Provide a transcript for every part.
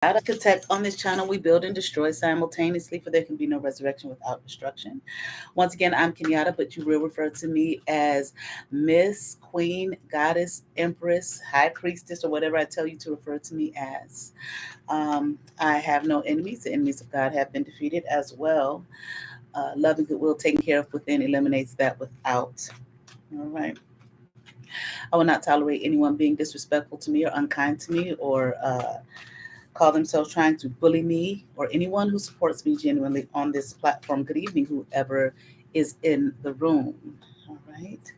ArtKitech. On this channel, we build and destroy simultaneously, for there can be no resurrection without destruction. Once again, I'm Kenyatta, but you will refer to me as Miss, Queen, Goddess, Empress, High Priestess, or whatever I tell you to refer to me as. I have no enemies. The enemies of God have been defeated as well. Love and goodwill taken care of within eliminates that without. All right. I will not tolerate anyone being disrespectful to me or unkind to me or call themselves trying to bully me or anyone who supports me genuinely on this platform. Good evening, whoever is in the room. All right.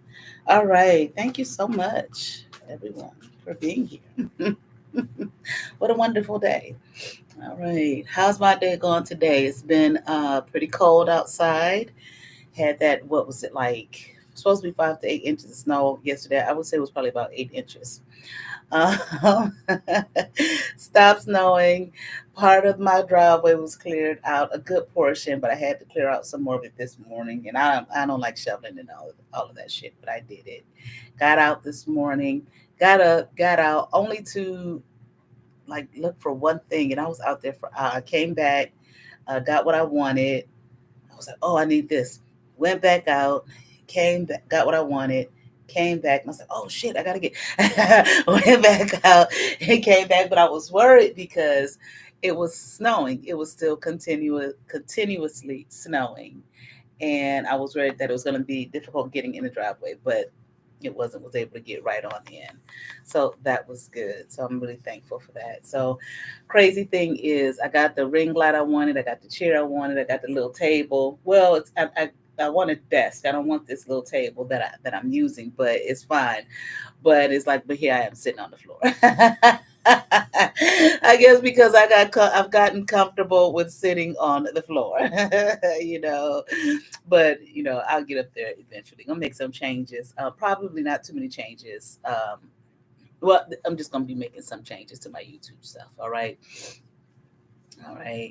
All right. Thank you so much, everyone, for being here. What a wonderful day. All right. How's my day going today? It's been pretty cold outside. Had that, what was it like? Supposed to be 5 to 8 inches of snow yesterday. I would say it was probably about 8 inches. Um, stopped snowing. Part of my driveway was cleared out, a good portion, but I had to clear out some more of it this morning. And I don't like shoveling and all of that shit, but I did it. Got out this morning. Got out only to like look for one thing, and I was out there for. I came back, got what I wanted. I was like, oh, I need this. Went back out, came back, got what I wanted, came back, and I was like, oh shit, I gotta get. Went back out and came back, but I was worried because it was snowing. It was still continuously snowing, and I was worried that it was going to be difficult getting in the driveway, but it wasn't. Was able to get right on in, so that was good. So I'm really thankful for that. So crazy thing is, I got the ring light I wanted, I got the chair I wanted, I got the little table. Well, I want a desk. I don't want this little table that I'm using, but it's fine. But it's like, but here I am sitting on the floor. I guess because I've gotten comfortable with sitting on the floor, you know. But I'll get up there eventually. Gonna make some changes. Probably not too many changes. Well, I'm just gonna be making some changes to my YouTube stuff. All right,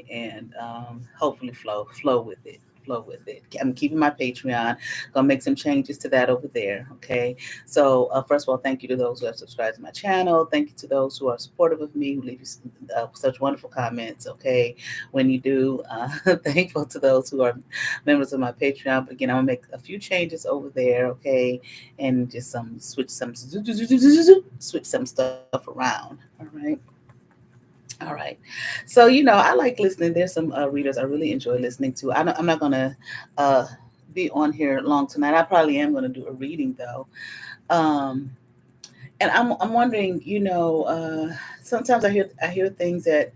and hopefully flow with it. Flow with it. I'm keeping my Patreon. Gonna make some changes to that over there. Okay. So first of all, thank you to those who have subscribed to my channel. Thank you to those who are supportive of me, who leave such wonderful comments. Okay, when you do, thankful to those who are members of my Patreon. But again, I'm gonna make a few changes over there. Okay, and just switch some stuff around. All right. All right. So, I like listening. There's some readers I really enjoy listening to. I'm not going to uh, be on here long tonight. I probably am going to do a reading, though. Um, and I'm wondering, sometimes I hear things that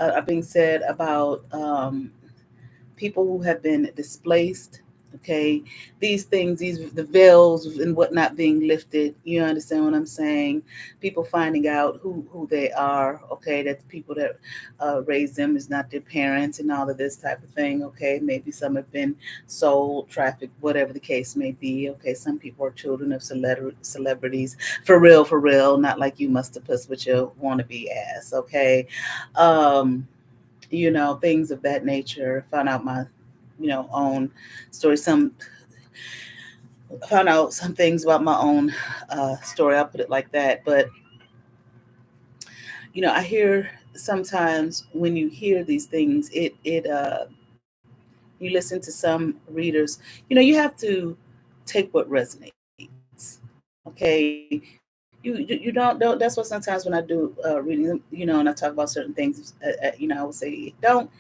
are being said about people who have been displaced. Okay, these things, the veils and whatnot being lifted. You understand what I'm saying? People finding out who they are. Okay, that the people that raised them is not their parents and all of this type of thing. Okay, maybe some have been sold, trafficked, whatever the case may be. Okay, some people are children of celebrities, for real, not like you must have puss with your wannabe ass. Okay, um, things of that nature. Found out my, own story. Found out some things about my own story. I'll put it like that. But I hear sometimes when you hear these things, you listen to some readers. You have to take what resonates. Okay, you don't. That's what sometimes when I do reading, and I talk about certain things, I would say don't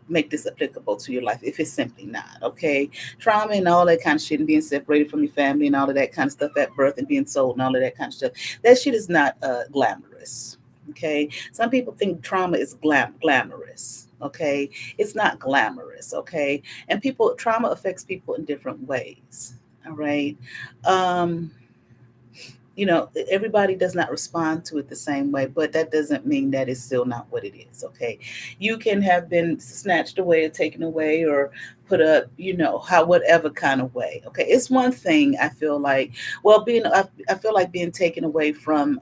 make this applicable to your life if it's simply not. Okay, trauma and all that kind of shit, and being separated from your family and all of that kind of stuff at birth and being sold and all of that kind of stuff. That shit is not glamorous. Okay, some people think trauma is glamorous. Okay, it's not glamorous. Okay, and trauma affects people in different ways. All right. Um, Everybody does not respond to it the same way, but that doesn't mean that it's still not what it is. Okay, you can have been snatched away or taken away or put up, how whatever kind of way. Okay, it's one thing I feel like. Well, I feel like being taken away from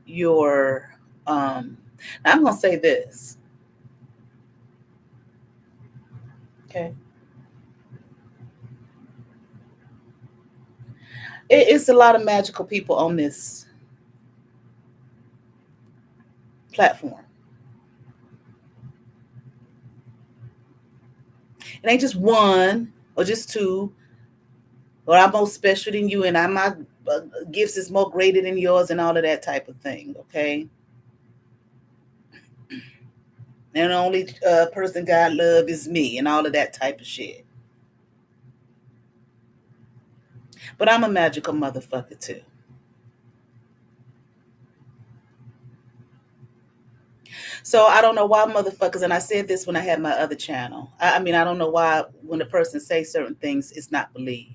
your. I'm gonna say this. Okay, it's a lot of magical people on this platform. It ain't just one or just two, or I'm more special than you, and my gifts is more greater than yours, and all of that type of thing. Okay, and the only person God love is me, and all of that type of shit. But I'm a magical motherfucker too. So I don't know why motherfuckers, and I said this when I had my other channel. I mean, I don't know why when a person says certain things, it's not believed.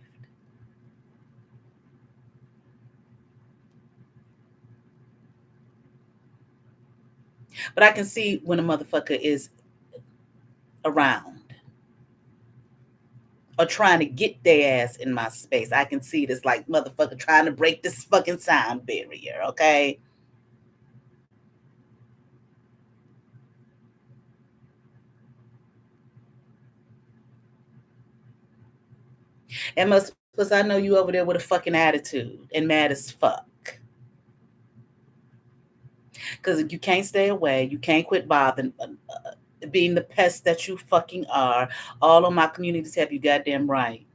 But I can see when a motherfucker is around or trying to get their ass in my space. I can see this like motherfucker trying to break this fucking sound barrier, okay? And must because I know you over there with a fucking attitude and mad as fuck. Because you can't stay away, you can't quit bothering, being the pest that you fucking are. All of my communities have you goddamn right.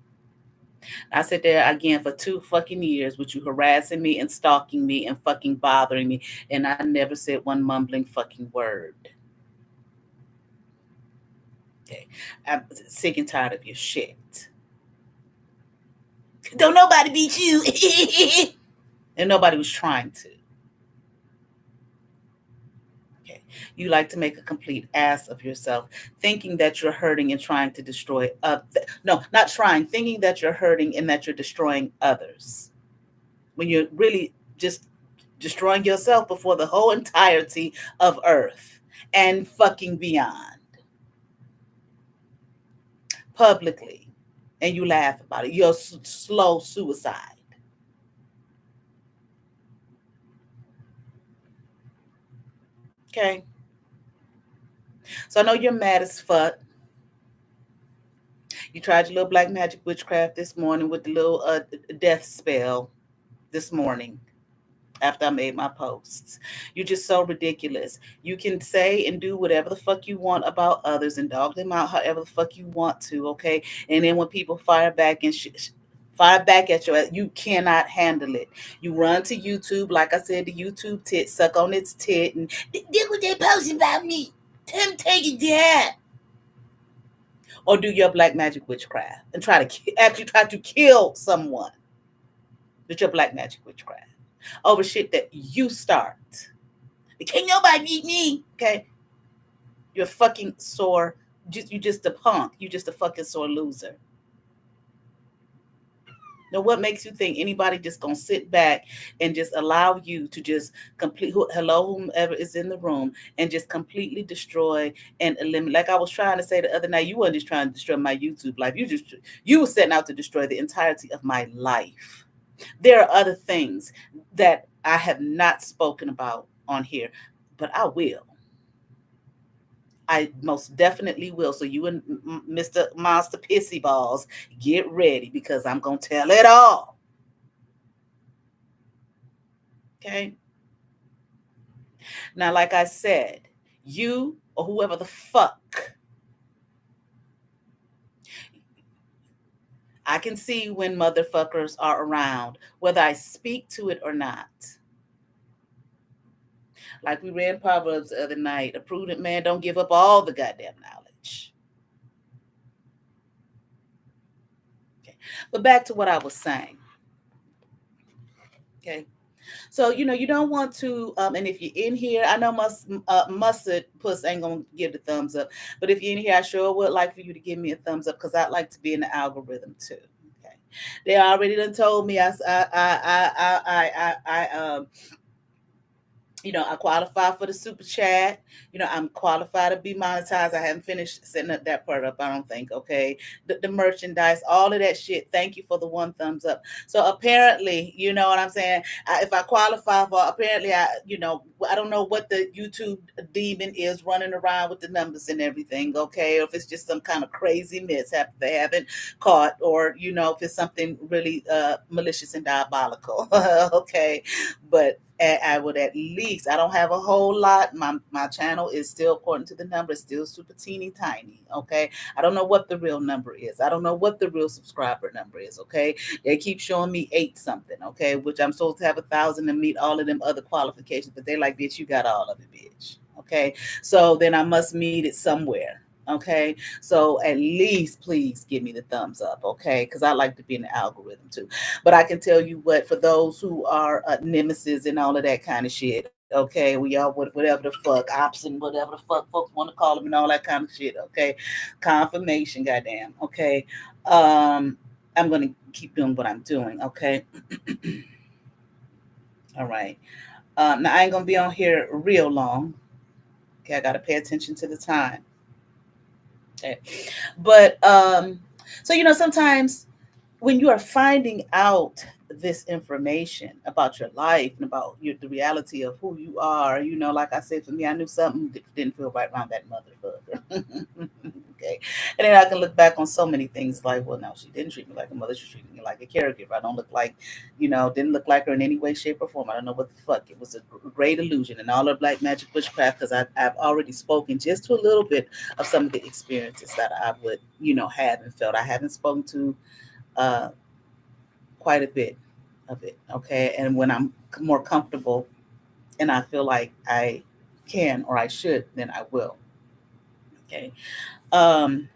I sit there again for 2 fucking years with you harassing me and stalking me and fucking bothering me, and I never said one mumbling fucking word. Okay, I'm sick and tired of your shit. Don't nobody beat you, and nobody was trying to. Okay, you like to make a complete ass of yourself, thinking that you're hurting and trying to destroy. No, not trying, thinking that you're hurting and that you're destroying others, when you're really just destroying yourself before the whole entirety of Earth and fucking beyond, publicly, and you laugh about it. You're slow suicide. Okay. So I know you're mad as fuck. You tried your little black magic witchcraft this morning with the little death spell this morning after I made my posts. You're just so ridiculous. You can say and do whatever the fuck you want about others and dog them out however the fuck you want to, okay? And then when people fire back and fire back at you, you cannot handle it. You run to YouTube, like I said, the YouTube tit, suck on its tit, and look what they posting about me. Tell them take it down. Or do your black magic witchcraft and actually try to kill someone with your black magic witchcraft over shit that you start. Can't nobody beat me. Okay. You're fucking sore. You just a punk. You just a fucking sore loser. Now, what makes you think anybody just gonna sit back and just allow you to just whomever is in the room, and just completely destroy and eliminate? Like I was trying to say the other night, you weren't just trying to destroy my YouTube life. You were setting out to destroy the entirety of my life. There are other things that I have not spoken about on here, but I will. I most definitely will. So you and Mr. Monster Pissy Balls, get ready because I'm going to tell it all. Okay? Now, like I said, you or whoever the fuck, I can see when motherfuckers are around, whether I speak to it or not. Like we read Proverbs the other night, a prudent man don't give up all the goddamn knowledge. Okay. But back to what I was saying. Okay. So, you don't want to, and if you're in here, I know Mustard Puss ain't going to give the thumbs up, but if you're in here, I sure would like for you to give me a thumbs up because I'd like to be in the algorithm too. Okay. They already done told me I I qualify for the super chat. I'm qualified to be monetized. I haven't finished setting up that part up, I don't think. Okay. The merchandise, all of that shit. Thank you for the one thumbs up. So apparently, you know what I'm saying? If I qualify for, apparently, I don't know what the YouTube demon is running around with the numbers and everything. Okay. Or if it's just some kind of crazy mishap they haven't caught, or, if it's something really malicious and diabolical. Okay. But I would at least, I don't have a whole lot. My channel is still, according to the number, it's still super teeny tiny. Okay. I don't know what the real number is. I don't know what the real subscriber number is. Okay. They keep showing me 8 something. Okay. Which I'm supposed to have 1,000 and meet all of them other qualifications, but they like, bitch, you got all of it, bitch. Okay. So then I must meet it somewhere. Okay. So at least please give me the thumbs up. Okay. Because I like to be in the algorithm too. But I can tell you what, for those who are nemesis and all of that kind of shit, okay, we all whatever the fuck, ops and whatever the fuck folks want to call them and all that kind of shit, okay, confirmation, goddamn, okay. I'm gonna keep doing what I'm doing, okay. All right. Now I ain't gonna be on here real long. Okay, I gotta pay attention to the time. Okay, but so sometimes when you are finding out this information about your life and about the reality of who you are, like I said, for me, I knew something didn't feel right around that motherfucker. Okay. And then I can look back on so many things like, well, no, she didn't treat me like a mother. She treated me like a caregiver. I don't look like, didn't look like her in any way, shape, or form. I don't know what the fuck. It was a great illusion and all of black magic witchcraft, because I've already spoken just to a little bit of some of the experiences that I would, have and felt. I haven't spoken to uh, quite a bit of it. Okay. And when I'm more comfortable and I feel like I can or I should, then I will. Okay. Um,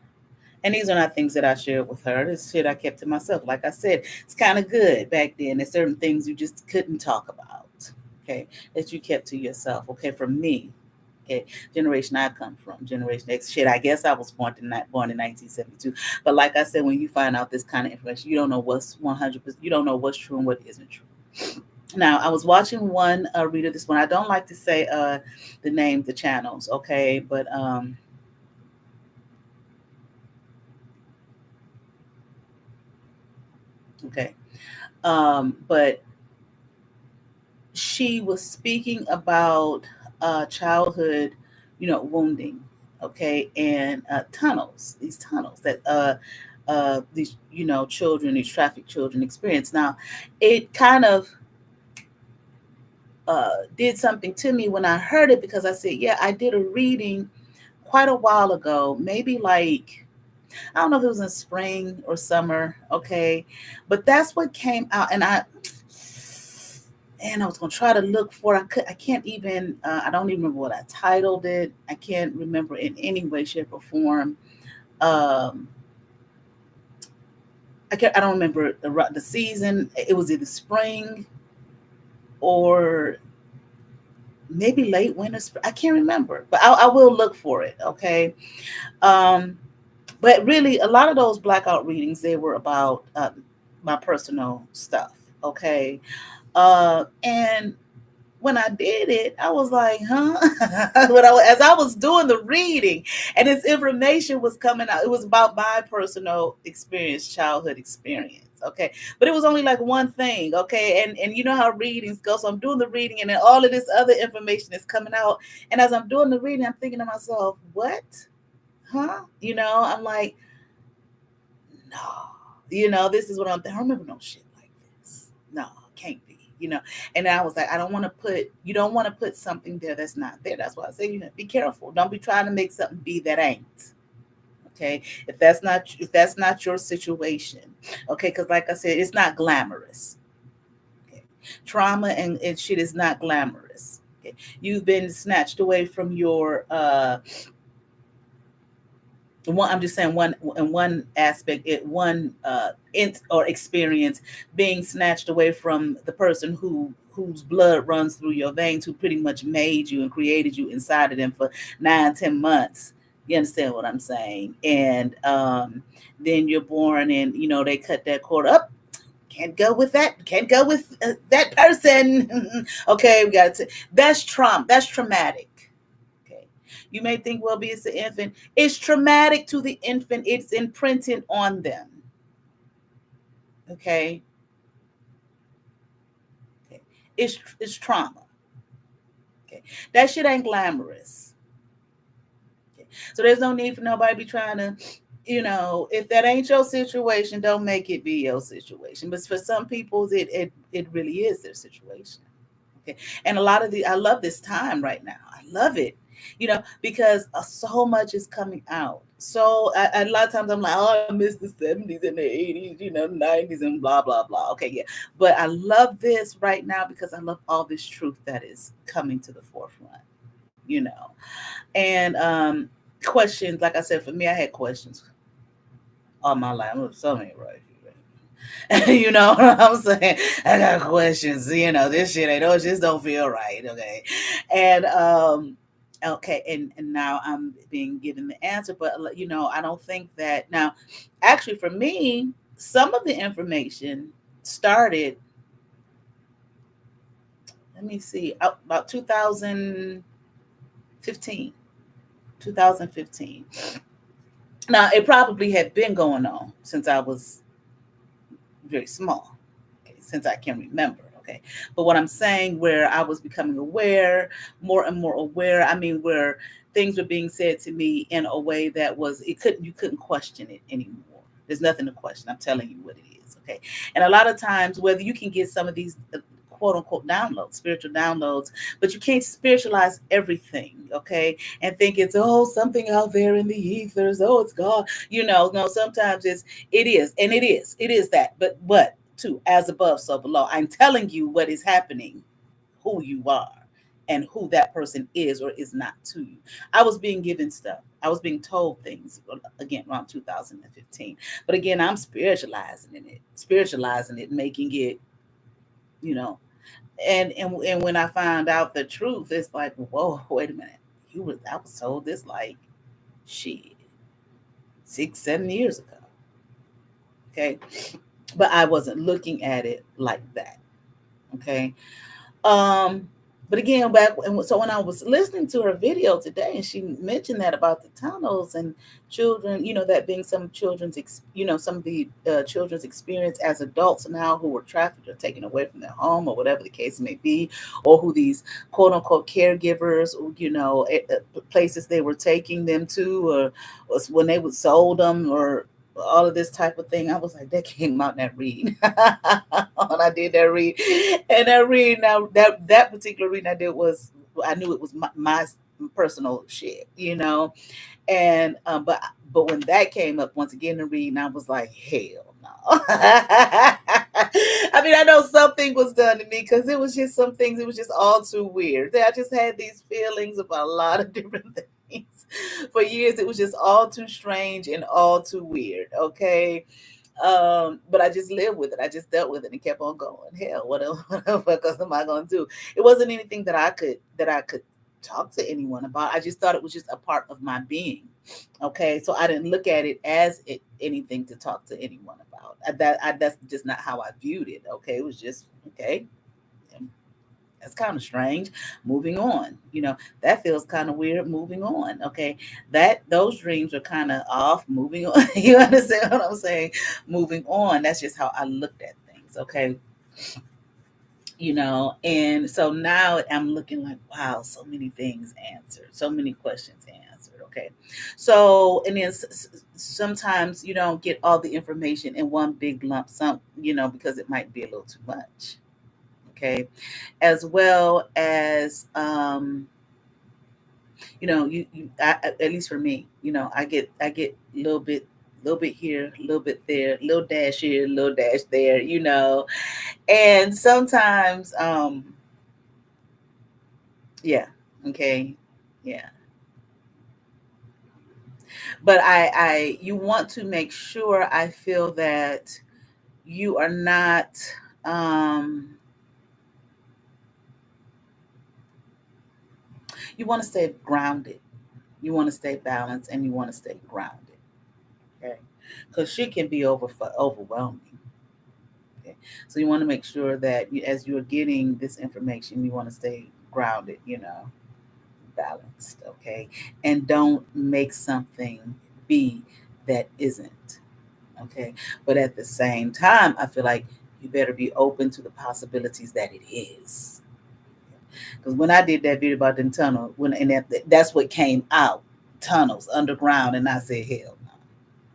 and these are not things that I shared with her. This shit I kept to myself. Like I said, it's kind of good back then. There's certain things you just couldn't talk about. Okay. That you kept to yourself. Okay. For me, okay, generation I come from, Generation X. Shit, I guess I was born in 1972. But like I said, when you find out this kind of information, you don't know what's 100%. You don't know what's true and what isn't true. Now, I was watching one reader. This one, I don't like to say the name, the channels, okay, but okay, but she was speaking about childhood, wounding, okay, and these tunnels that these, children, these trafficked children experience. Now, it kind of did something to me when I heard it, because I said, yeah, I did a reading quite a while ago, maybe like, I don't know if it was in spring or summer, okay, but that's what came out, and I was gonna try to look for. I can't even. I don't even remember what I titled it. I can't remember in any way, shape, or form. Um, I can't. I don't remember the season. It was either spring or maybe late winter. I can't remember, but I will look for it. Okay. Um, but really, a lot of those blackout readings, they were about my personal stuff. Okay. And when I did it, I was like, huh? As I was doing the reading and this information was coming out, it was about my personal experience, childhood experience. Okay. But it was only like one thing. Okay. And you know how readings go. So I'm doing the reading and then all of this other information is coming out. And as I'm doing the reading, I'm thinking to myself, what? Huh? I'm like, no, this is what I'm thinking. I remember no shit like this. No, can't be, And I was like, I don't want to you don't want to put something there that's not there. That's why I say, be careful. Don't be trying to make something be that ain't. Okay. If that's not your situation. Okay. Because like I said, it's not glamorous. Okay. Trauma and shit is not glamorous. Okay. You've been snatched away from your, I'm just saying one in one aspect, one or experience, being snatched away from the person whose blood runs through your veins, who pretty much made you and created you inside of them for 9-10 months. You understand what I'm saying? And then you're born, and they cut that cord up. Can't go with that. Can't go with that person. Okay, we got to. That's trauma. That's traumatic. Okay. You may think, well, it's the infant. It's traumatic to the infant. It's imprinted on them. Okay. Okay. It's trauma. Okay. That shit ain't glamorous. Okay. So there's no need for nobody to be trying to, if that ain't your situation, don't make it be your situation. But for some people, it really is their situation. Okay. And a lot of I love this time right now. I love it, because so much is coming out. So a lot of times I'm like, oh, I miss the 70s and the 80s, 90s and blah, blah, blah. Okay, yeah. But I love this right now because I love all this truth that is coming to the forefront, you know. And questions, like I said, for me, I had questions all my life. So many, right? You know what I'm saying? I got questions. This shit ain't. It just don't feel right. Okay, and okay, and now I'm being given the answer, but I don't think that now. Actually, for me, some of the information started. Let me see, about 2015. 2015. Now, it probably had been going on since I was very small, okay, since I can remember. Okay. But what I'm saying, where I was becoming aware, more and more aware, I mean, where things were being said to me in a way that you couldn't question it anymore. There's nothing to question. I'm telling you what it is. Okay. And a lot of times, whether you can get some of these quote unquote downloads, spiritual downloads, but you can't spiritualize everything, okay? And think it's something out there in the ethers, it's God. No, sometimes it is that, but too, as above, so below. I'm telling you what is happening, who you are, and who that person is or is not to you. I was being given stuff. I was being told things again around 2015. But again, I'm spiritualizing it, making it, you know, and when I found out the truth, it's like, whoa, wait a minute. I was told this like shit 6-7 years ago. Okay. But I wasn't looking at it like that. Okay. Um, but again, so when I was listening to her video today, and she mentioned that about the tunnels and children, that being some some of the children's experience as adults now who were trafficked or taken away from their home or whatever the case may be, or who these quote unquote caregivers, places they were taking them to, or when they would sold them, or all of this type of thing. I was like, that came out in that read. When I did that read, and that read, now that particular reading I did I knew it was my personal shit, and but when that came up once again to read, and I was like, hell no. I mean, I know something was done to me because it was just some things. It was just all too weird. I just had these feelings about a lot of different things for years. It was just all too strange and all too weird. Okay. But I just lived with it. I just dealt with it and kept on going. Hell, what the fuck else am I gonna do? It wasn't anything that I could talk to anyone about. I just thought it was just a part of my being. Okay, so I didn't look at it as anything to talk to anyone about. That's just not how I viewed it. Okay, it was just okay. That's kind of strange. Moving on. That feels kind of weird. Moving on. Okay. Those dreams are kind of off. Moving on. You understand what I'm saying? Moving on. That's just how I looked at things. Okay. And so now I'm looking like, wow, so many things answered, so many questions answered. Okay. So, and then sometimes you don't get all the information in one big lump sum, because it might be a little too much. Okay. As well as at least for me, I get a little bit here, a little bit there, a little dash here, a little dash there, and sometimes yeah, okay, yeah, but you want to make sure, I feel, that you are not you want to stay grounded, you want to stay balanced, and you want to stay grounded. Okay, because she can be overwhelming. Okay, so you want to make sure that as you're getting this information, you want to stay grounded, balanced. Okay, and don't make something be that isn't. Okay, but at the same time, I feel like you better be open to the possibilities that it is. Because when I did that video about the tunnel, that's what came out, tunnels underground, and I said, hell no,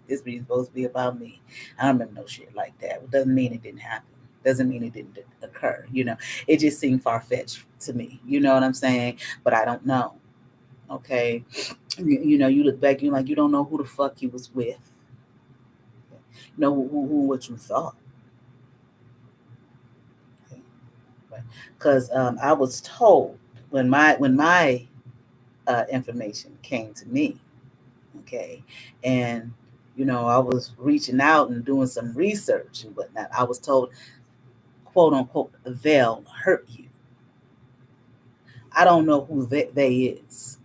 this be supposed to be about me. I don't remember no shit like that. It doesn't mean it didn't happen. Doesn't mean it didn't occur. It just seemed far fetched to me. You know what I'm saying? But I don't know. Okay, you look back, you're like, you don't know who the fuck you was with. You know what you thought. Because I was told when my information came to me. Okay, and I was reaching out and doing some research and whatnot. I was told, quote unquote, they'll hurt you. I don't know who they is.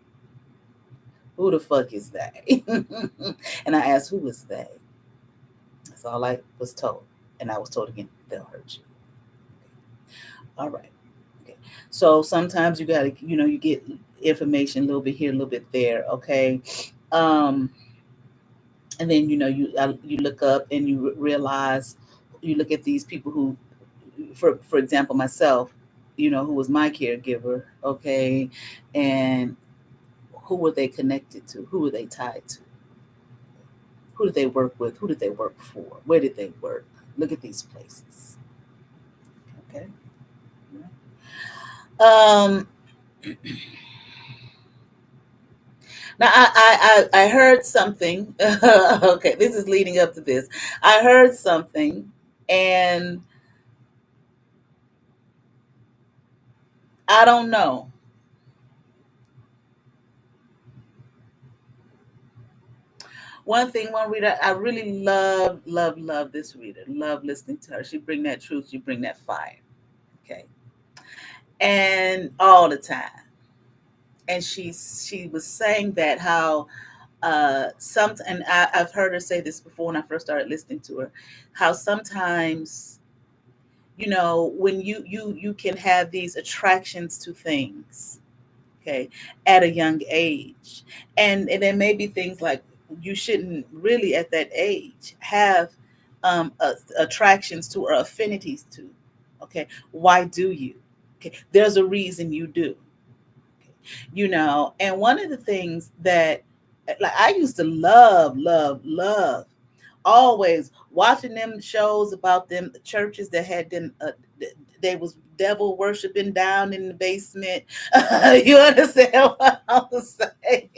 Who the fuck is they? And I asked, who is they? That's all I was told. And I was told again, they'll hurt you. All right. Okay. So sometimes you gotta, you get information a little bit here, a little bit there. Okay. Um, and then you look up and you realize, you look at these people who, for example, myself, who was my caregiver. Okay, and who were they connected to? Who were they tied to? Who did they work with? Who did they work for? Where did they work? Look at these places. Okay. Um. Now I heard something. Okay, this is leading up to this. I heard something, and I don't know. One reader, I really love this reader. Love listening to her. She bring that truth. She bring that fire. Okay, and all the time. And she was saying that how and I've heard her say this before when I first started listening to her, how sometimes when you can have these attractions to things, okay, at a young age, and there may be things like you shouldn't really at that age have attractions to or affinities to. Okay, why do you? Okay, there's a reason you do. And one of the things that, like, I used to love always watching them shows about them churches that had them they was devil worshiping down in the basement. You understand what I'm saying?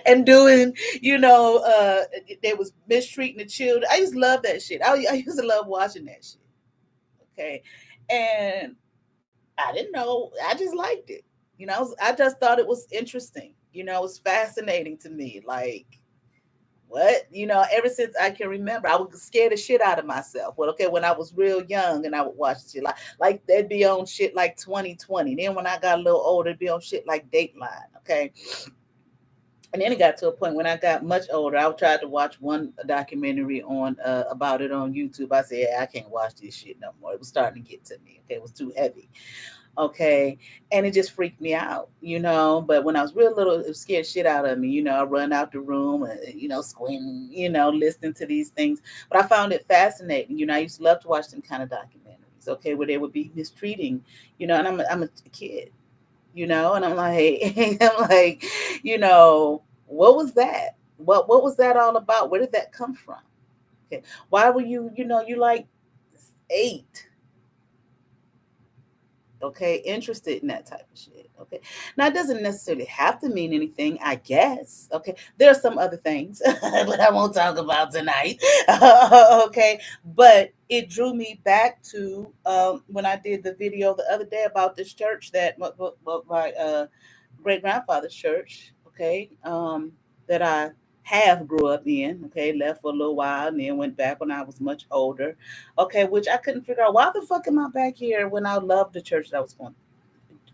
And doing, they was mistreating the children. I used to love that shit. I used to love watching that shit. Okay, and I didn't know. I just liked it. I just thought it was interesting. It was fascinating to me. Like, what? Ever since I can remember, I would scare the shit out of myself. Well, okay, when I was real young and I would watch shit like they'd be on shit like 2020. Then when I got a little older, it'd be on shit like Dateline. Okay. And then it got to a point when I got much older, I tried to watch one documentary on about it on YouTube. I said, yeah, I can't watch this shit no more. It was starting to get to me. Okay, it was too heavy. Okay, and it just freaked me out. But when I was real little, it scared shit out of me. I run out the room, squinting, listening to these things. But I found it fascinating. I used to love to watch them kind of documentaries. Okay, where they would be mistreating, and I'm a kid, and I'm like, I'm like, what was that? What was that all about? Where did that come from? Okay, why were you like 8? Okay, interested in that type of shit. Okay, now it doesn't necessarily have to mean anything, I guess. Okay, there are some other things but I won't talk about tonight. Okay, but it drew me back to when I did the video the other day about this church that my great grandfather's church. Okay, that I half grew up in. Okay, left for a little while and then went back when I was much older. Okay, which I couldn't figure out, why the fuck am I back here when I loved the church that I was going,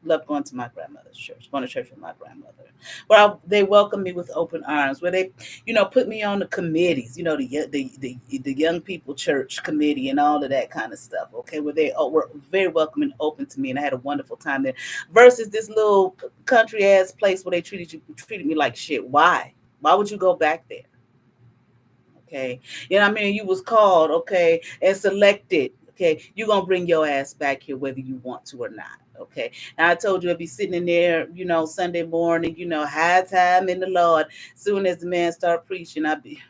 loved going to my grandmother's church, going to church with my grandmother. They welcomed me with open arms, where they, put me on the committees, the young people church committee and all of that kind of stuff. Okay, where they were very welcoming, open to me, and I had a wonderful time there. Versus this little country ass place where they treated me like shit. Why? Why would you go back there? Okay. You was called, okay, and selected. Okay. You're gonna bring your ass back here whether you want to or not. Okay. And I told you I'd be sitting in there, Sunday morning, high time in the Lord. Soon as the man start preaching, I be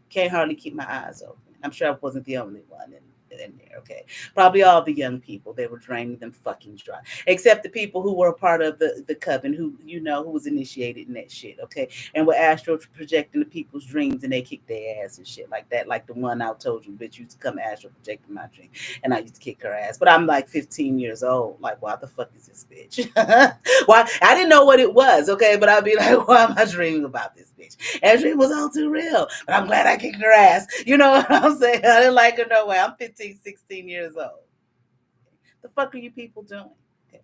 can't hardly keep my eyes open. I'm sure I wasn't the only one. in there, okay? Probably all the young people, they were draining them fucking dry. Except the people who were a part of the coven, who, who was initiated in that shit, okay? And were astral projecting the people's dreams, and they kicked their ass and shit like that. Like the one I told you, bitch used to come astral projecting my dream, and I used to kick her ass. But I'm like 15 years old. Like, why the fuck is this bitch? Why? I didn't know what it was, okay? But I'd be like, why am I dreaming about this bitch? And dream was all too real. But I'm glad I kicked her ass. You know what I'm saying? I didn't like her no way. I'm 15, 16 years old. The fuck are you people doing? Okay.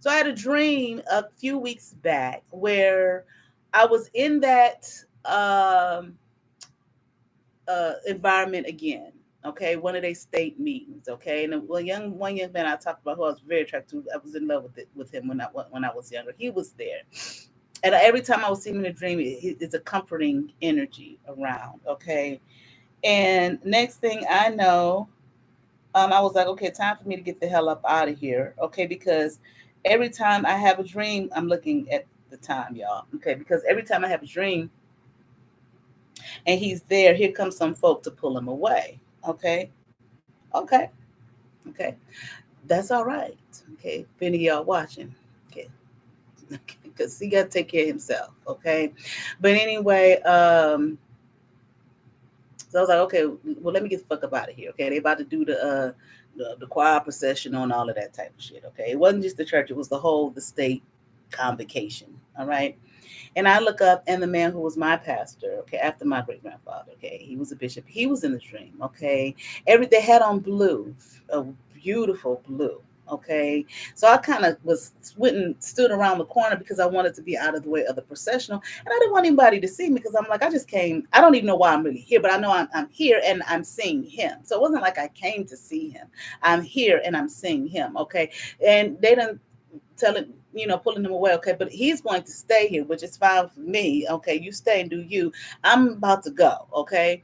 So I had a dream a few weeks back where I was in that environment again. Okay, one of their state meetings. Okay, and one young man I talked about who I was very attracted to. I was in love with him when I was younger. He was there, and every time I would see him in a dream, it's a comforting energy around. Okay, and next thing I know, I was like, okay, time for me to get the hell up out of here. Okay, because every time I have a dream, I'm looking at the time, y'all. Okay, because every time I have a dream and he's there, here comes some folk to pull him away. Okay, okay, okay. That's all right. Okay, if any of y'all watching, okay, because he got to take care of himself. Okay, but anyway, so I was like, okay, well, let me get the fuck up out of here. Okay, they about to do the choir procession on all of that type of shit. Okay, it wasn't just the church; it was the state convocation. All right, and I look up, and the man who was my pastor, okay, after my great grandfather, okay, he was a bishop. He was in the dream. Okay, they had on blue, a beautiful blue. Okay, so I kind of went and stood around the corner because I wanted to be out of the way of the processional, and I didn't want anybody to see me because I'm like, I just came. I don't even know why I'm really here, but I know I'm here and I'm seeing him. So it wasn't like I came to see him. I'm here and I'm seeing him. Okay, and they didn't tell it, pulling him away. Okay, but he's going to stay here, which is fine for me. Okay, you stay and do you. I'm about to go. Okay,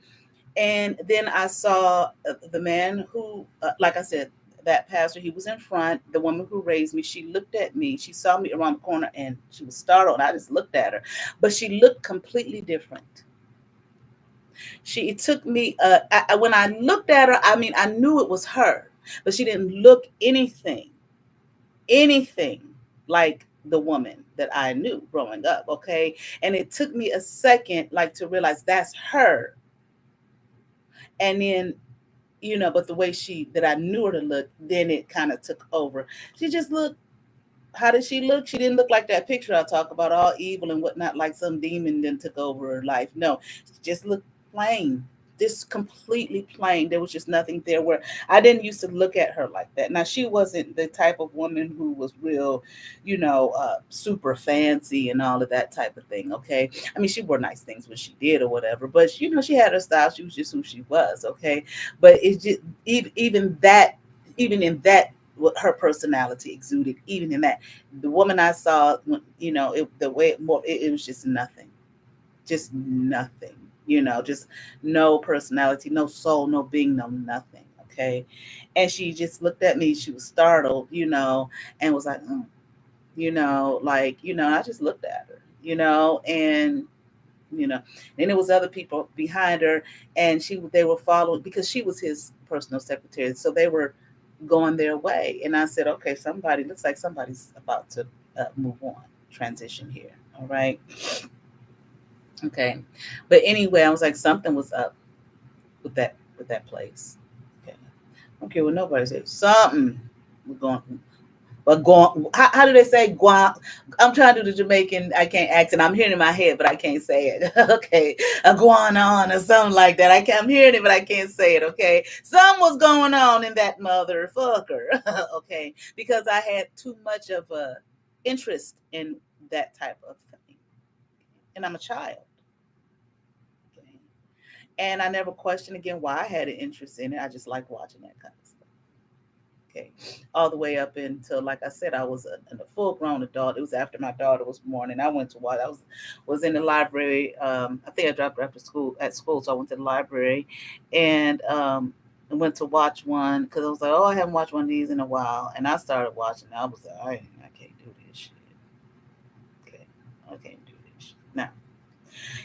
and then I saw the man who, like I said, that pastor, he was in front. The woman who raised me, she looked at me. She saw me around the corner and she was startled. I just looked at her, but she looked completely different. It took me, when I looked at her, I mean, I knew it was her, but she didn't look anything like the woman that I knew growing up. Okay. And it took me a second, like, to realize that's her. And then, but the way that I knew her to look, then it kind of took over. She just looked, how did she look? She didn't look like that picture I talk about, all evil and whatnot, like some demon then took over her life. No, she just looked plain, just completely plain. There was just nothing there where I didn't used to look at her like that. Now, she wasn't the type of woman who was real, super fancy and all of that type of thing. Okay. I mean, she wore nice things when she did or whatever, but she had her style. She was just who she was. Okay. But it's just, even in that, what her personality exuded, even in that, the woman I saw, the way it was just nothing, just no personality, no soul, no being, no nothing. Okay, and she just looked at me. She was startled, and was like, I just looked at her, and then there was other people behind her, and they were following because she was his personal secretary, so they were going their way. And I said, okay, looks like somebody's about to move on, transition here. All right. Okay. But anyway, I was like, something was up with that place. Okay. I don't care what nobody says. Something was going. But going, how do they say guan? I'm trying to do the Jamaican, I can't accent. I'm hearing it in my head, but I can't say it. Okay. A guan on or something like that. I'm hearing it, but I can't say it. Okay. Something was going on in that motherfucker. Okay. Because I had too much of a interest in that type of thing. And I'm a child. Okay. And I never questioned again why I had an interest in it. I just like watching that kind of stuff. Okay, all the way up until, like I said, I was a full-grown adult. It was after my daughter was born, and I went to watch. I was in the library. I think I dropped her after school so I went to the library, and I went to watch one because I was like, oh, I haven't watched one of these in a while, and I started watching. I was like, I can't do this shit. Okay, I can't do this shit. Now,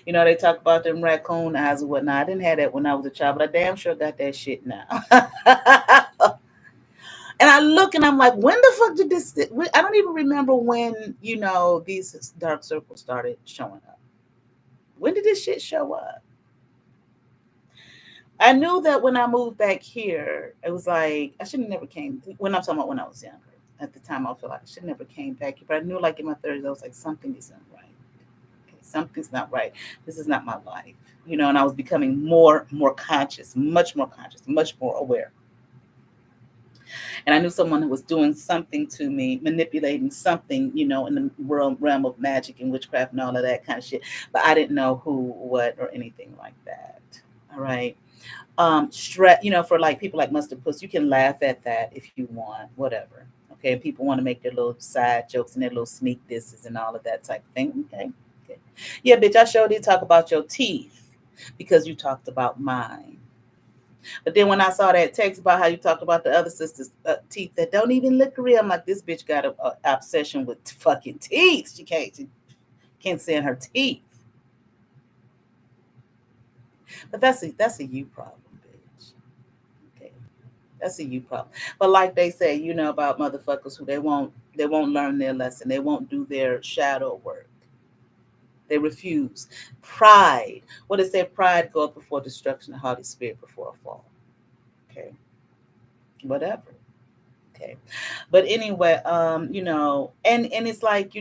They talk about them raccoon eyes and whatnot. I didn't have that when I was a child, but I damn sure got that shit now. And I look and I'm like, when the fuck did this? I don't even remember when these dark circles started showing up. When did this shit show up? I knew that when I moved back here, it was like I should have never came. When I'm talking about when I was younger, at the time I feel like I should never came back here. But I knew, like in my 30s, I was like, something isn't right. Okay, something's not right. This is not my life, And I was becoming more conscious, much more conscious, much more aware. And I knew someone who was doing something to me, manipulating something, in the realm of magic and witchcraft and all of that kind of shit. But I didn't know who, what, or anything like that. All right. Stress, for like people like Mustard Puss, you can laugh at that if you want, whatever. Okay. And people want to make their little side jokes and their little sneak disses and all of that type of thing. Okay. Okay. Yeah, bitch, I showed you talk about your teeth because you talked about mine. But then when I saw that text about how you talked about the other sister's teeth that don't even look real, I'm like, this bitch got an obsession with fucking teeth. She can't stand her teeth. But that's a you problem, bitch. Okay, that's a you problem. But like they say, about motherfuckers who they won't learn their lesson. They won't do their shadow work. They refuse. Pride. What does say? Pride go up before destruction, a haughty spirit before a fall. Okay. Whatever. Okay. But anyway, and it's like,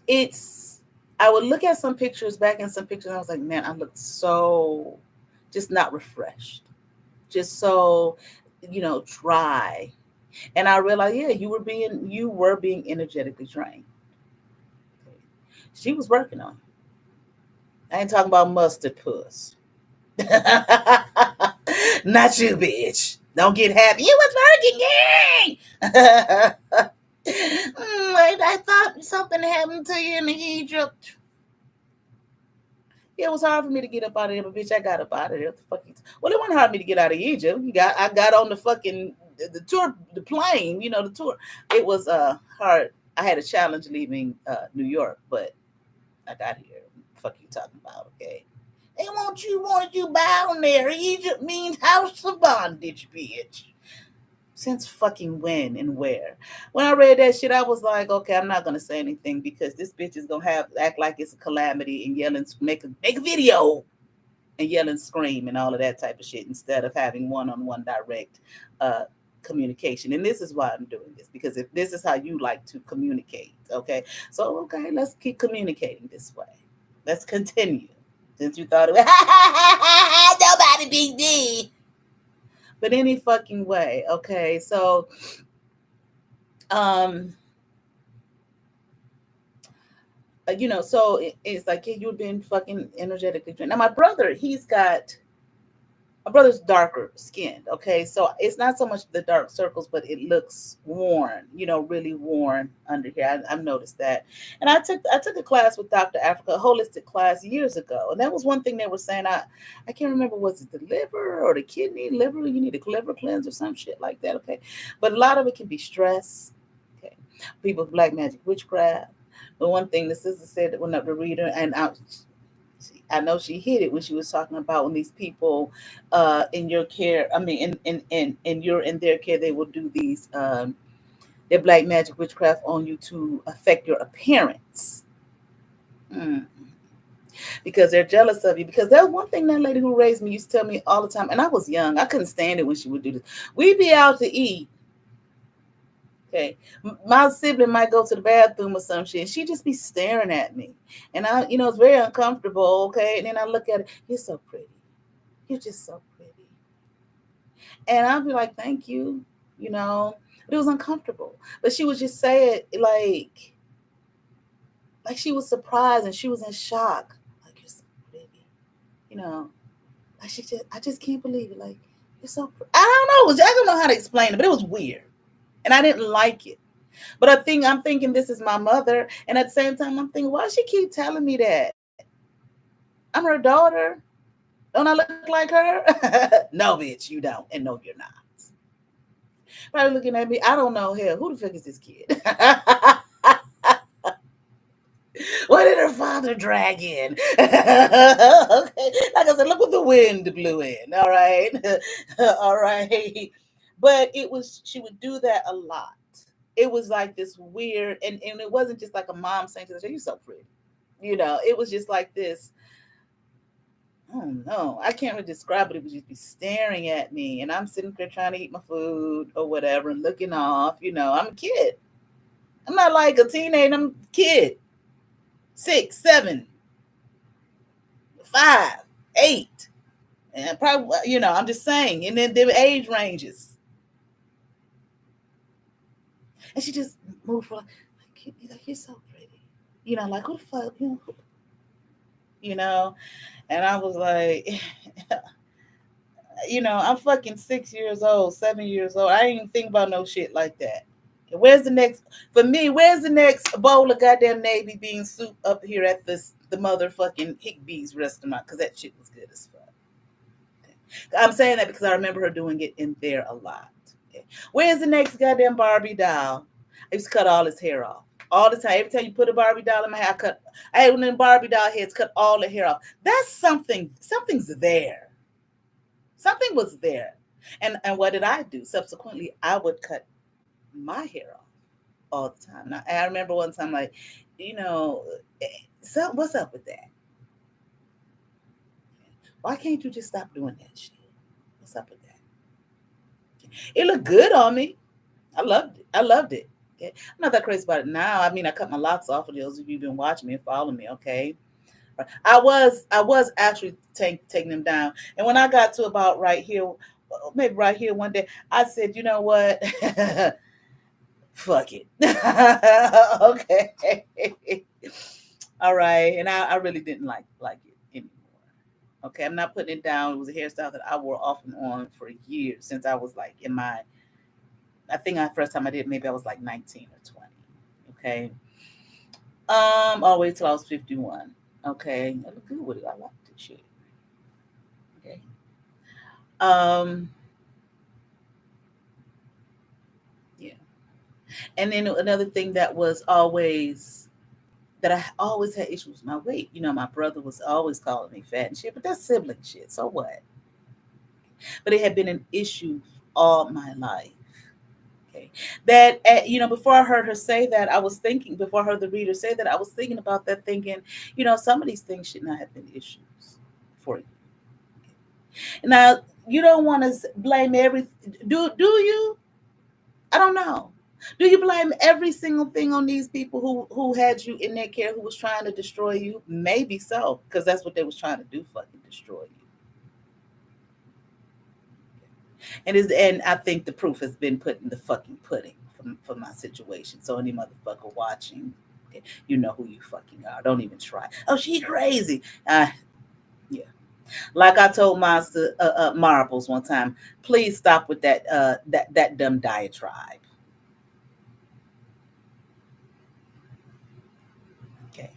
it's I would look at some pictures back in some pictures and I was like, man, I look so just not refreshed. Just so, dry. And I realized, yeah, you were being energetically drained. Okay. She was working on it. I ain't talking about Mustard Puss. Not you, bitch. Don't get happy. You was working. I thought something happened to you in Egypt. It was hard for me to get up out of there, but bitch, I got up out of there. Well, it wasn't hard for me to get out of Egypt. I got on the fucking the tour, the plane. The tour. It was hard. I had a challenge leaving New York, but I got here. Fuck you talking about, okay? They wanted you bound there. Egypt means house of bondage, bitch. Since fucking when and where? When I read that shit, I was like, okay, I'm not gonna say anything because this bitch is gonna act like it's a calamity and yell and make a video and yell and scream and all of that type of shit instead of having one-on-one direct communication. And this is why I'm doing this, because if this is how you like to communicate, okay? So okay, let's keep communicating this way. Let's continue. Since you thought it was nobody beat me. But any fucking way, okay? So so it's like, yeah, you've been fucking energetically drained. Now my brother's darker skinned, okay? So it's not so much the dark circles, but it looks worn, really worn under here. I've noticed that. And I took a class with Dr. Africa, a holistic class years ago. And that was one thing they were saying. I can't remember, was it the liver or the kidney, liver? You need a liver cleanse or some shit like that, okay? But a lot of it can be stress, okay? People's black magic witchcraft. But one thing the sister said that when the reader, and I know she hit it when she was talking about when these people in your care, I mean, in their care, they will do these their black magic witchcraft on you to affect your appearance. Because they're jealous of you. Because that's one thing that lady who raised me used to tell me all the time, and I was young, I couldn't stand it when she would do this. We'd be out to eat. Okay, my sibling might go to the bathroom or some shit. She'd just be staring at me, and it's very uncomfortable. Okay, and then I look at her. You're so pretty. You're just so pretty. And I'd be like, thank you. But it was uncomfortable. But she would just say it like she was surprised and she was in shock. Like, you're so pretty. Like I just can't believe it. Like, you're so pretty. I don't know how to explain it, but it was weird. And I didn't like it. But I'm thinking this is my mother. And at the same time, I'm thinking, why she keep telling me that? I'm her daughter. Don't I look like her? No, bitch, you don't. And no, you're not. Probably looking at me. I don't know. Hell, who the fuck is this kid? What did her father dragon. Okay. Like I said, look what the wind blew in. All right. All right. But it was, she would do that a lot. It was like this weird, and it wasn't just like a mom saying to the child, "You're so pretty." It was just like this. Oh no, I can't really describe it. It would just be staring at me, and I'm sitting there trying to eat my food or whatever and looking off. I'm a kid. I'm not like a teenager. I'm a kid. 6, 7, 5, 8. And probably, I'm just saying. And then the age ranges. And she just moved for like you're so pretty. Like who the fuck, you know? And I was like, I'm fucking 6 years old, 7 years old. I ain't even think about no shit like that. Where's the next for me? Where's the next bowl of goddamn navy bean soup up here at the motherfucking Hickby's restaurant? Because that shit was good as fuck. Okay. I'm saying that because I remember her doing it in there a lot. Okay. Where's the next goddamn Barbie doll? I used to cut all his hair off all the time. Every time you put a Barbie doll in my hair, I had one of them Barbie doll heads, cut all the hair off. That's something. Something's there. Something was there. And what did I do? Subsequently, I would cut my hair off all the time. Now, I remember one time, like, so what's up with that? Why can't you just stop doing that shit? What's up with that? It looked good on me. I loved it. I loved it. Okay. I'm not that crazy about it now. I mean, I cut my locks off. For those of you who've been watching me and following me, okay. I was actually taking them down, and when I got to about right here, maybe right here one day, I said, you know what? Fuck it. Okay. All right. And I really didn't like it anymore. Okay. I'm not putting it down. It was a hairstyle that I wore off and on for years since I was like I think the first time I did, maybe I was like 19 or 20. Okay. All the way till I was 51. Okay. I look good with it. I like the shit. Okay. Um, yeah. And then another thing that I always had issues with my weight. My brother was always calling me fat and shit, but that's sibling shit. So what? But it had been an issue all my life. Okay. That, before I heard her say that, before I heard the reader say that, I was thinking about that, thinking, some of these things should not have been issues for you. Now, you don't want to blame do you? I don't know. Do you blame every single thing on these people who had you in their care, who was trying to destroy you? Maybe so, because that's what they was trying to do, fucking destroy you. And I think the proof has been put in the fucking pudding for my situation. So any motherfucker watching, okay, you know who you fucking are. Don't even try. Oh, she crazy. Yeah. Like I told Master Marbles one time, please stop with that dumb diatribe. Okay.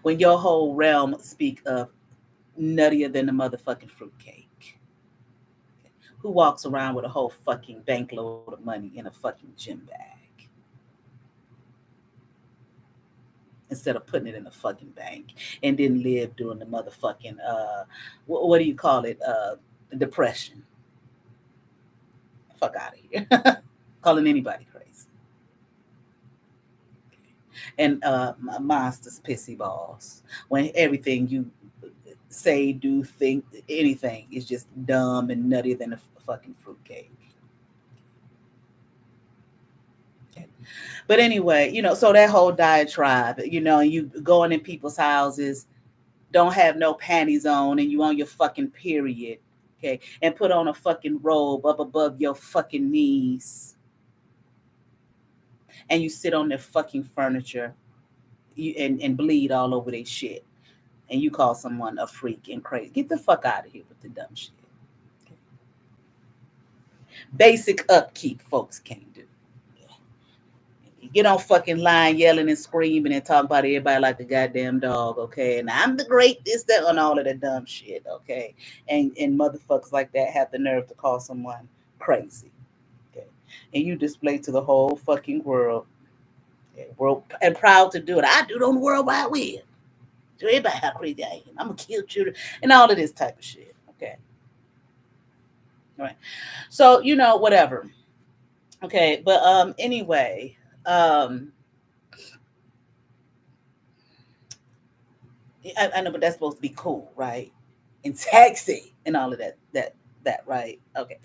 When your whole realm speak of nuttier than the motherfucking fruitcake. Who walks around with a whole fucking bankload of money in a fucking gym bag instead of putting it in a fucking bank and then live during the motherfucking what do you call it, depression? Fuck out of here. Calling anybody crazy. And monsters pissy balls when everything you say, do, think, anything is just dumb and nuttier than a fucking fruitcake. But anyway, so that whole diatribe, you going in people's houses, don't have no panties on, and you on your fucking period, okay, and put on a fucking robe up above your fucking knees, and you sit on their fucking furniture, and bleed all over their shit, and you call someone a freak and crazy. Get the fuck out of here with the dumb shit. Okay. Basic upkeep folks can't do. Get on fucking line yelling and screaming and talking about everybody like the goddamn dog, okay? And I'm the great this, that, and all of that dumb shit, okay? And motherfuckers like that have the nerve to call someone crazy, okay? And you display to the whole fucking world, okay? world and proud to do it. I do it on the World Wide Web. To everybody how crazy I am. I'm gonna kill children and all of this type of shit. Okay. All right. So, whatever. Okay, but anyway, um I know, but that's supposed to be cool, right? And sexy and all of that, right? Okay.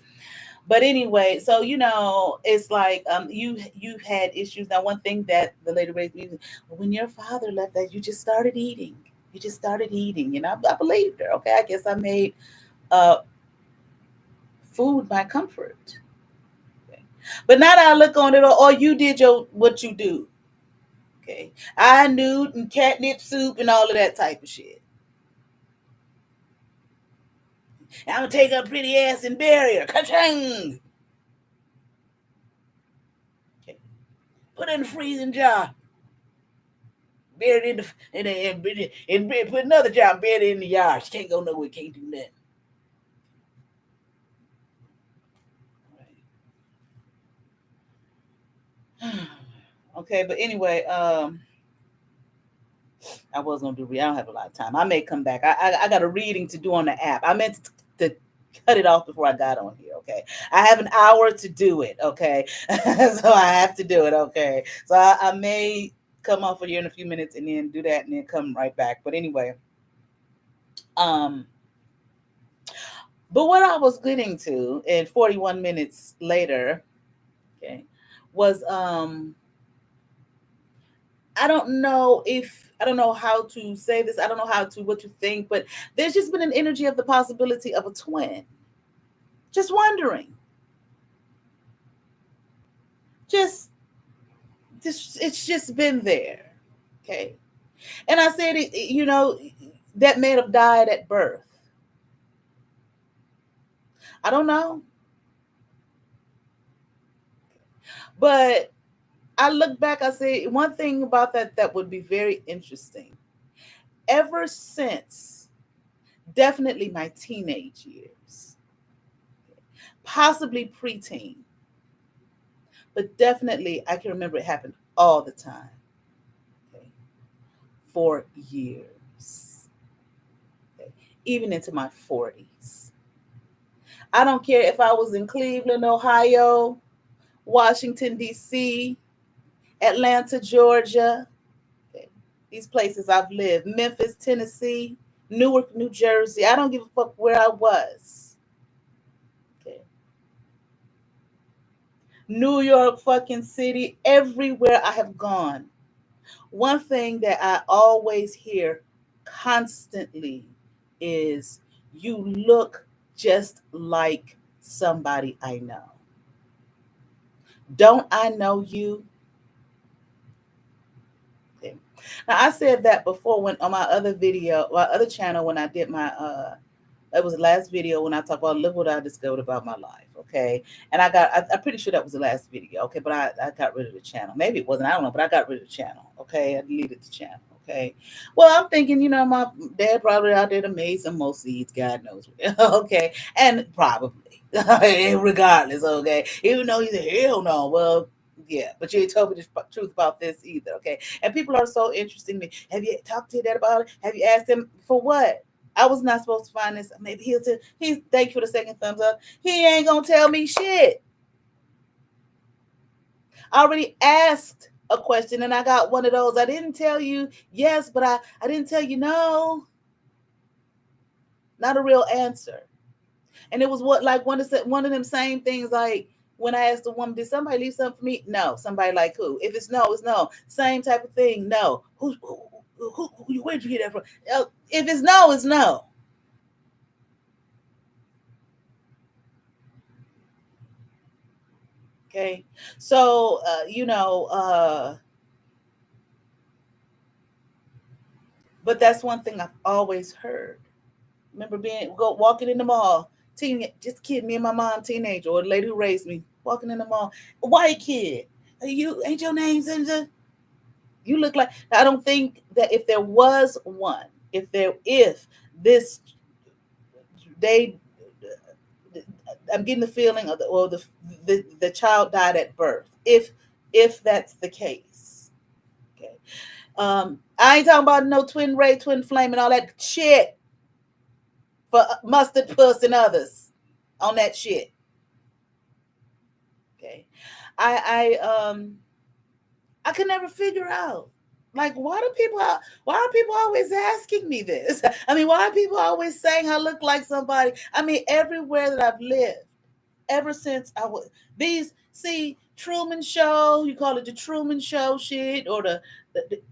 But anyway, so it's like you had issues. Now, one thing that the lady raised me, when your father left, that you just started eating. You just started eating, and I believed her. Okay, I guess I made uh food my comfort. Okay. But now that I look on it, or you did your what you do. Okay, I knew and catnip soup and all of that type of shit. I'm gonna take her pretty ass and bury her. Ka-ching! Okay. Put it in the freezing jar. Bury it and put another jar and bury it in the yard. She can't go nowhere. Can't do nothing. Okay, but anyway, I was gonna do. I don't have a lot of time. I may come back. I got a reading to do on the app. I meant to cut it off before I got on here. Okay, I have an hour to do it. Okay, so I have to do it. Okay, so I may come off of here in a few minutes and then do that and then come right back. But anyway, um, but what I was getting to, and 41 minutes later, okay, was I don't know how to say this. I don't know how to what you think, but there's just been an energy of the possibility of a twin. Just wondering. Just it's just been there. Okay. And I said that may have died at birth. I don't know. But I look back, I say one thing about that would be very interesting. Ever since definitely my teenage years, possibly preteen, but definitely I can remember it happened all the time. Okay. For years. Okay. Even into my 40s. I don't care if I was in Cleveland, Ohio, Washington, D.C., Atlanta, Georgia, okay. These places I've lived, Memphis, Tennessee, Newark, New Jersey. I don't give a fuck where I was. Okay. New York fucking city, everywhere I have gone. One thing that I always hear constantly is you look just like somebody I know. Don't I know you? Okay. Now I said that before when on my other channel when I did my that was the last video when I talked about look what I discovered about my life. Okay. And I'm pretty sure that was the last video. Okay. But I got rid of the channel. Maybe it wasn't. I don't know. But I got rid of the channel. Okay. I deleted the channel. Okay. Well, I'm thinking, my dad probably out there to made some more seeds. God knows. Okay. And probably, regardless. Okay. Even though he said, hell no. Well, yeah, but you ain't told me the truth about this either. Okay. And people are so interested in me. Have you talked to your dad about it? Have you asked him for what? I was not supposed to find this. Maybe he's thank you for the second thumbs up. He ain't gonna tell me shit. I already asked a question and I got one of those. I didn't tell you yes, but I didn't tell you no. Not a real answer. And it was one of them same things like when I asked the woman, did somebody leave something for me? No. Somebody like who? If it's no, it's no. Same type of thing. No. Where'd you get that from? If it's no, it's no. Okay. So, but that's one thing I've always heard. Remember walking in the mall, just kid, me and my mom, teenager, or the lady who raised me, walking in the mall, a white kid. You ain't your name's in the. You look like. I don't think that if there was one, if this, they, I'm getting the feeling of the child died at birth. If that's the case, Okay. I ain't talking about no twin ray, twin flame, and all that shit for mustard puss and others on that shit. Okay. I could never figure out, like, why are people always asking me this? I mean, why are people always saying I look like somebody? I mean, everywhere that I've lived, ever since I was these see Truman Show, you call it the Truman Show shit, or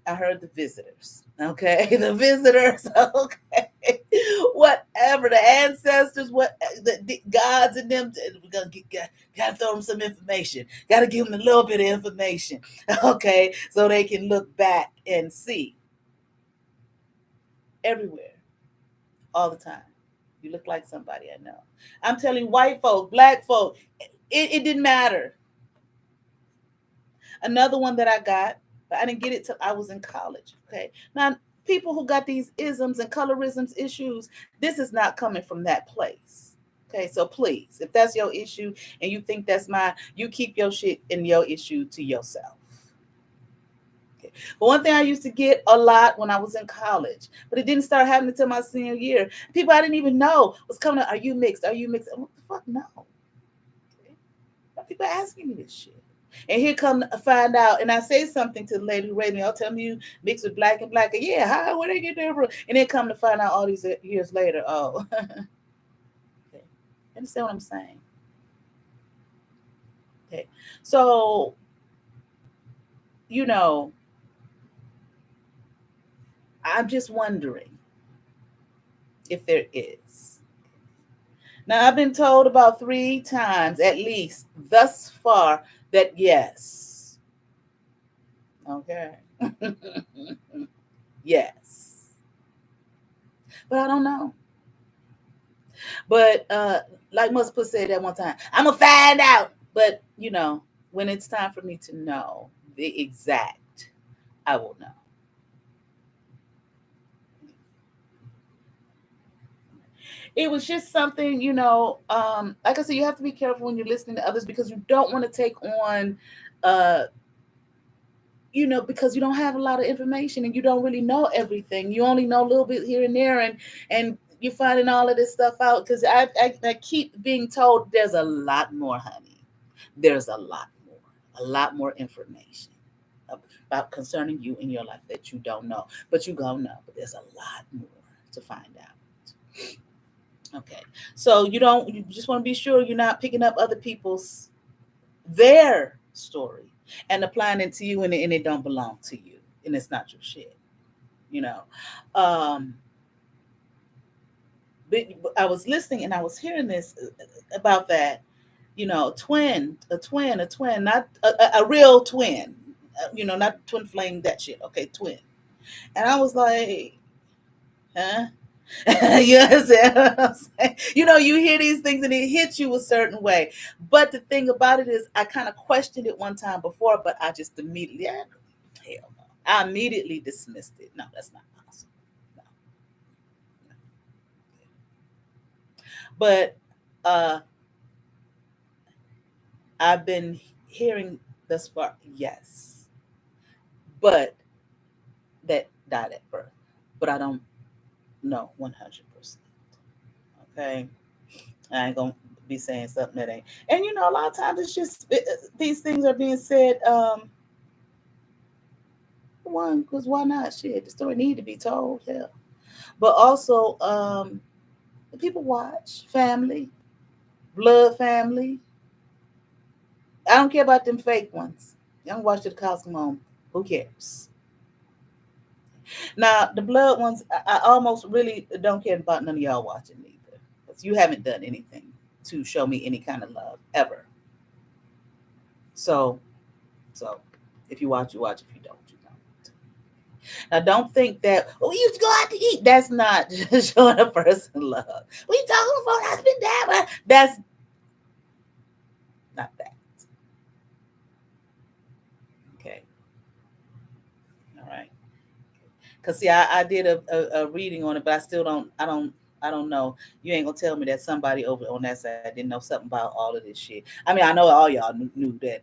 I heard the visitors. Okay, the visitors. Okay, whatever the ancestors, what the gods and them. We're gonna gotta throw them some information. Gotta give them a little bit of information. Okay, so they can look back and see everywhere, all the time. You look like somebody I know. I'm telling white folk, black folk, it didn't matter. Another one that I got, but I didn't get it till I was in college. Okay. Now, people who got these isms and colorisms issues, this is not coming from that place. Okay. So please, if that's your issue and you think that's mine, you keep your shit and your issue to yourself. Okay. But one thing I used to get a lot when I was in college, but it didn't start happening until my senior year. People I didn't even know was coming up, are you mixed? Are you mixed? What the fuck? No. Okay. People asking me this shit. And here come to find out, and I say something to the lady who raised me. I'll tell me you mix with black and black. Yeah, how where they get there from? And then come to find out all these years later. Oh, okay. Understand what I'm saying? Okay, so you know, I'm just wondering if there is. Now I've been told about 3 times at least thus far that yes. Okay. Yes. But I don't know. But like Muspet said that one time, I'm gonna find out. But when it's time for me to know the exact, I will know. It was just something, like I said, you have to be careful when you're listening to others because you don't want to take on uh because you don't have a lot of information and you don't really know everything. You only know a little bit here and there, and you're finding all of this stuff out because I keep being told there's a lot more, honey. There's a lot more information about concerning you in your life that you don't know, but you gonna know. But there's a lot more to find out. Okay, so you just want to be sure you're not picking up other people's their story and applying it to you, and it don't belong to you, and it's not your shit. You know, um, but I was listening and I was hearing this about that. A twin, not a real twin. Not twin flame that shit. Okay, twin. And I was like, huh? You understand what I'm saying? You hear these things and it hits you a certain way. But the thing about it is, I kind of questioned it one time before, but I just immediately, hell no. I immediately dismissed it. No, that's not possible. No, no. But I've been hearing thus far, yes, but that died at birth. But I don't know 100%. Okay. I ain't gonna be saying something that ain't. And a lot of times it's just these things are being said. One, because why not? Shit, the story need to be told. Hell, but also, people watch family, blood family. I don't care about them fake ones. You don't watch the cows come home. Who cares? Now the blood ones, I almost really don't care about none of y'all watching either, because you haven't done anything to show me any kind of love ever. So, so if you watch, you watch. If you don't, you don't. Now, don't think that we used to go out to eat. That's not showing a person love. We talking about husband, dad. That's not that. Okay, all right. Cause see, I did a reading on it, but I still don't. I don't know. You ain't gonna tell me that somebody over on that side didn't know something about all of this shit. I mean, I know all y'all knew that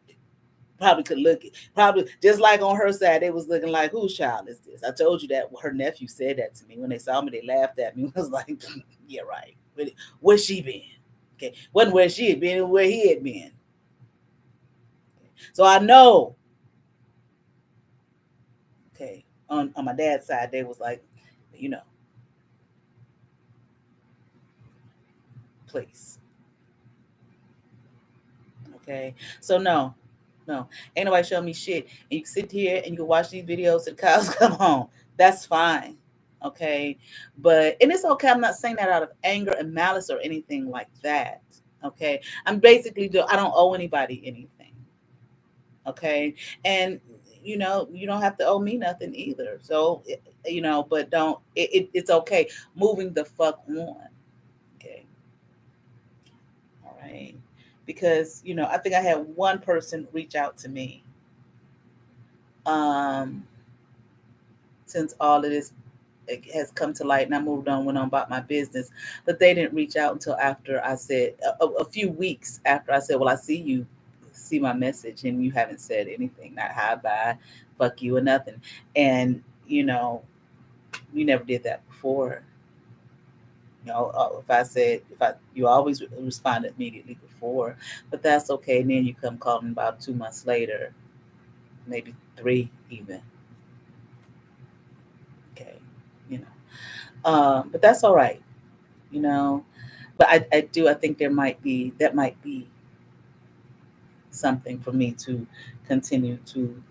probably could look it. Probably just like on her side, they was looking like, whose child is this? I told you that her nephew said that to me. When they saw me, they laughed at me. I was like, yeah, right. Where's she been? Okay. Wasn't where she had been, where he had been. So I know, okay, on my dad's side, they was like, you know, please. Okay. So no, no. Ain't nobody showing me shit. And you can sit here and you can watch these videos till the cows come home. That's fine. Okay. But and it's okay. I'm not saying that out of anger and malice or anything like that. Okay. I'm basically I don't owe anybody anything. Okay. And you don't have to owe me nothing either. So but don't it's okay. Moving the fuck on. Okay. All right. Because, I think I had one person reach out to me um since all of this has come to light and I moved on, went on about my business. But they didn't reach out until after I said a few weeks after I said, well, I see my message and you haven't said anything, not hi, bye, fuck you or nothing. And, you never did that before. If I said, you always responded immediately before, but that's okay. And then you come calling about 2 months later, maybe 3 even. Okay. But that's all right. you know. But I think that might be something for me to continue to,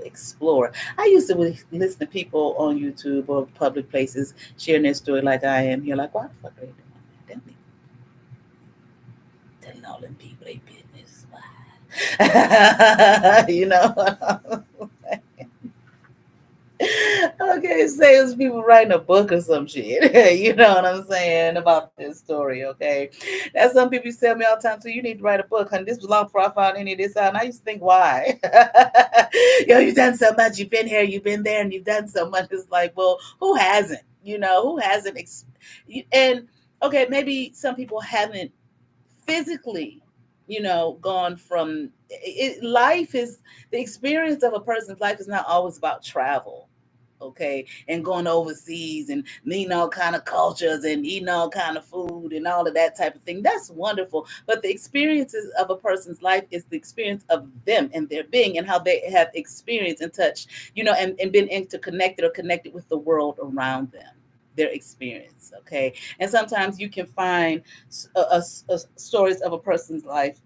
explore. I used to listen to people on YouTube or public places sharing their story like I am. You're like, why the fuck are they doing that? Them telling all them people they business. Why? Okay, say it's people writing a book or some shit. You know what I'm saying about this story, okay? That's some people tell me all the time, so you need to write a book, honey. This was long before I found any of this out. And I used to think, why? You've done so much. You've been here, you've been there, and you've done so much. It's like, well, who hasn't? Who hasn't? And okay, maybe some people haven't physically gone from life is the experience of a person's life is not always about travel, okay, and going overseas and meeting all kind of cultures and eating all kind of food and all of that type of thing. That's wonderful, but the experiences of a person's life is the experience of them and their being and how they have experienced and touched, and been interconnected or connected with the world around them, their experience, okay. And sometimes you can find stories of a person's life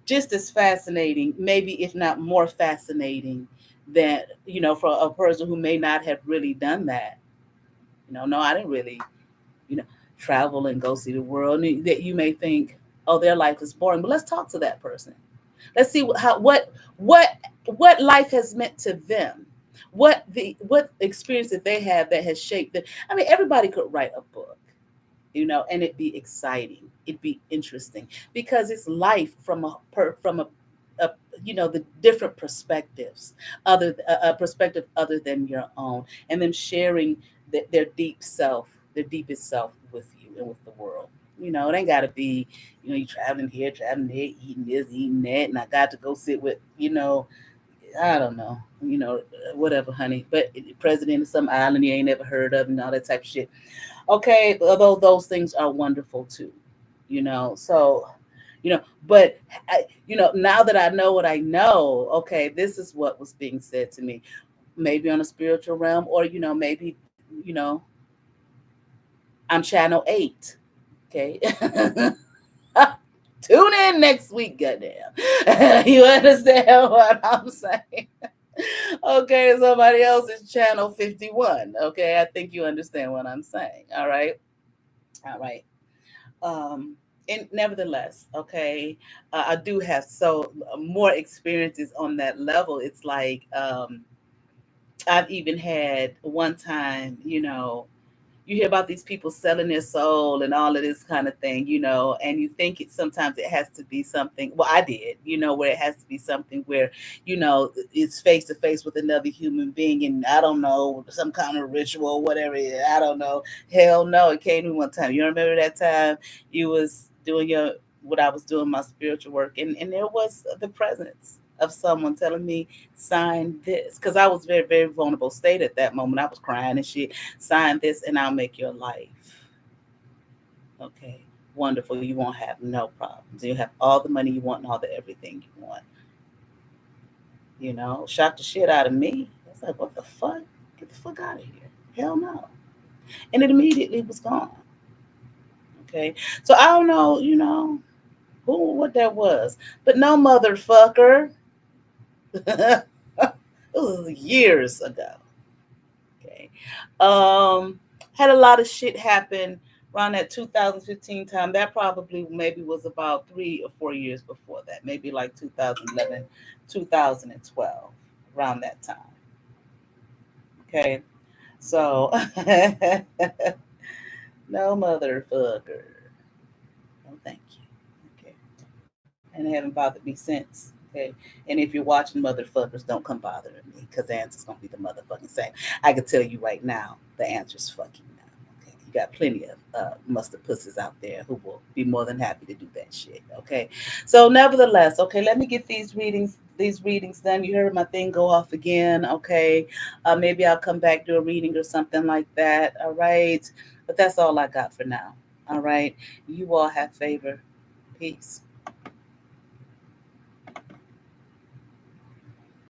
just as fascinating, maybe if not more fascinating than for a person who may not have really done that. No, I didn't really you know travel and go see the world. That you may think, oh, their life is boring, but let's talk to that person. Let's see what life has meant to them, what experience that they have that has shaped them. I mean, everybody could write a book, and it'd be exciting, it'd be interesting, because it's life from a the different perspectives, a perspective other than your own, and them sharing their their deepest self with you and with the world. It ain't got to be, you traveling here, traveling there, eating this, eating that, and I got to go sit with, I don't know, whatever, honey. But president of some island you ain't never heard of and all that type of shit. Okay, although those things are wonderful too, So, but now that I know what I know, okay, this is what was being said to me, maybe on a spiritual realm, or maybe, I'm channel 8. Okay. Tune in next week, goddamn. You understand what I'm saying? Okay, somebody else is channel 51. Okay, I think you understand what I'm saying. All right. All right. And nevertheless, okay, I do have more experiences on that level. It's like I've even had one time, you hear about these people selling their soul and all of this kind of thing, and you think sometimes it has to be something. Well, I did, where it has to be something where, it's face to face with another human being, and I don't know, some kind of ritual, whatever it is, I don't know. Hell no, it came to me one time. You remember that time you was doing your what I was doing my spiritual work, and there was the presence of someone telling me, sign this, because I was very, very vulnerable state at that moment. I was crying and shit. Sign this and I'll make your life okay, wonderful. You won't have no problems. You have all the money you want and all the everything you want. Shocked the shit out of me. It's like, what the fuck? Get the fuck out of here. Hell no. And it immediately was gone. Okay. So I don't know, who what that was. But no, motherfucker. It was years ago. Okay. Um, had a lot of shit happen around that 2015 time. That probably maybe was about 3 or 4 years before that. Maybe like 2011, 2012, around that time. Okay. So, no motherfucker. No, thank you. Okay. And they haven't bothered me since. Okay. And if you're watching, motherfuckers, don't come bothering me because the answer's going to be the motherfucking same. I can tell you right now, the answer's fucking no. Okay. You got plenty of mustard pussies out there who will be more than happy to do that shit. Okay. So, nevertheless, okay, let me get these readings done. You heard my thing go off again. Okay. Maybe I'll come back, do a reading or something like that. All right. But that's all I got for now. All right. You all have favor. Peace.